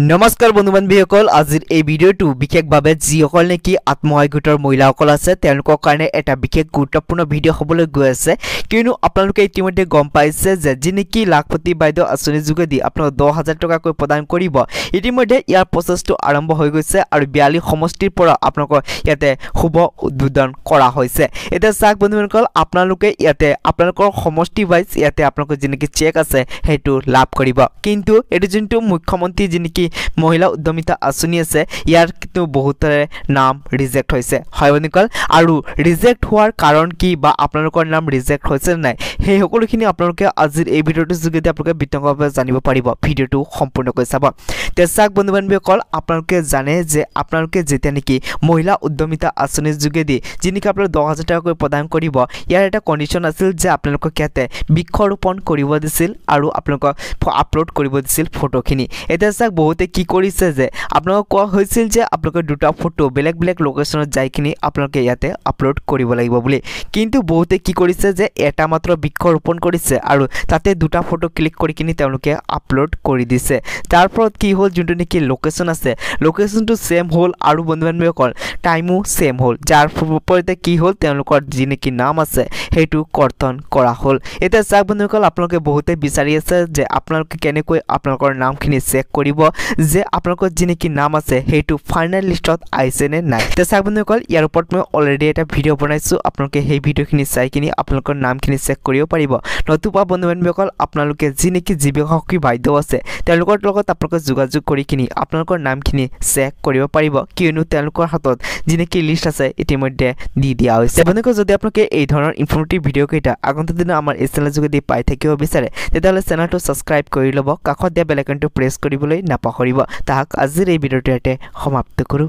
নমস্কাৰ বন্ধু বান্ধৱীসকল আজিৰ এই ভিডিঅ'টো বিশেষভাৱে যিসকল নেকি আত্মসহায়ক গোটৰ মহিলাসকল আছে তেওঁলোকৰ কাৰণে এটা বিশেষ গুৰুত্বপূৰ্ণ ভিডিঅ' হ'বলৈ গৈ আছে কিয়নো আপোনালোকে ইতিমধ্যে গম পাইছে যে যি নেকি লাখপতি বাইদেউ আঁচনিৰ যোগেদি আপোনাক 10,000 টকাকৈ প্ৰদান কৰিব ইতিমধ্যে ইয়াৰ প্ৰচেছটো আৰম্ভ হৈ গৈছে আৰু 42 সমষ্টিৰ পৰা আপোনালোকৰ ইয়াতে শুভ উদ্বোধন কৰা হৈছে এতিয়া চাওক বন্ধুসকল আপোনালোকে ইয়াতে আপোনালোকৰ সমষ্টি ওয়াইজ ইয়াতে আপোনালোকৰ যি নেকি চেক আছে হেতু লাভ কৰিব কিন্তু এটো যোনটো মুখ্যমন্ত্ৰী যি নেকি মহিলা উদ্যমিতা আঁচনি আছে ইয়াৰ কিন্তু বহুতৰে নাম ৰিজেক্ট হৈছে হয় বন্ধুসকল আৰু ৰিজেক্ট হোৱাৰ কাৰণ কি বা আপোনালোকৰ নাম ৰিজেক্ট হৈছে নাই সেই সকলোখিনি আপোনালোকে আজিৰ এই ভিডিঅ'টোৰ যোগেদি আপোনালোকে বিতংভাৱে জানিব পাৰিব ভিডিঅ'টো সম্পূৰ্ণকৈ চাব তেচাক বন্ধু বান্ধৱীসকল আপোনালোকে জানে যে আপোনালোকে যেতিয়া নেকি মহিলা উদ্যমিতা আঁচনিৰ যোগেদি যিনিকি আপোনালোক 10,000 টকাকৈ প্ৰদান কৰিব ইয়াৰ এটা কণ্ডিশ্যন আছিল যে আপোনালোকক ইয়াতে বৃক্ষৰোপণ কৰিব দিছিল আৰু আপোনালোকক আপলোড কৰিব দিছিল ফটোখিনি এতিয়া চাওক বহুতে কি কৰিছে যে আপোনালোকক কোৱা হৈছিল যে আপোনালোকে দুটা ফটো বেলেগ বেলেগ লোকেশ্যনত যাইকিনি আপোনালোকে ইয়াতে আপলোড কৰিব লাগিব বুলি কিন্তু বহুতে কি কৰিছে যে এটা মাত্ৰ বৃক্ষৰোপণ কৰিছে আৰু তাতে দুটা ফটো ক্লিক কৰি কিনি তেওঁলোকে আপলোড কৰি দিছে তাৰ ফলত কি হ'ল যোনটো নেকি লোকেশ্যন আছে লোকেশ্যনটো সেম হ'ল আৰু বন্ধু বান্ধৱীসকল টাইমো সেম হ'ল যাৰ ফলতে কি হ'ল তেওঁলোকৰ যি নেকি নাম আছে হেতু কৰ্তন কৰা হ'ল এতিয়া চাওক বন্ধুসকল আপোনালোকে বহুতে বিচাৰি আছে যে আপোনালোকে কেনেকৈ আপোনালোকৰ নামখিনি চেক কৰিব যে আপোনালোকৰ যি নেকি নাম আছে হেতু ফাইনাল লিষ্টত আইছে নে নাই তে চাওক বন্ধুসকল ইয়াৰ ওপৰত মই অলৰেডি এটা ভিডিঅ' বনাইছো আপোনালোকে সেই ভিডিঅ'খিনি চাই কিনি আপোনালোকৰ নামখিনি চেক কৰিব পাৰিব নতুবা বন্ধু বান্ধৱীসকল আপোনালোকে যি নেকি জীৱসখী বাইদেউ আছে তেওঁলোকৰ লগত আপোনালোকে যোগাযোগ কৰি কিনি আপোনালোকৰ নামখিনি চেক কৰিব পাৰিব কিয়নো তেওঁলোকৰ হাতত যি নেকি লিষ্ট আছে ইতিমধ্যে দি দিয়া হৈছে বন্ধুসকল যদি আপোনালোকে এই ধৰণৰ ইনফৰ্মেটিভ ভিডিঅ' কেইটা আগন্তুক দিনত আমাৰ এই চেনেলৰ যোগেদি পাই থাকিব বিচাৰে তেতিয়াহ'লে চেনেলটো ছাবস্ক্ৰাইব কৰি ল'ব কাষত দিয়া বেল আইকনটো প্ৰেছ কৰিবলৈ নাপাহৰিব তাক আজিৰ এই ভিডিঅ'টো ইয়াতে সমাপ্ত কৰোঁ।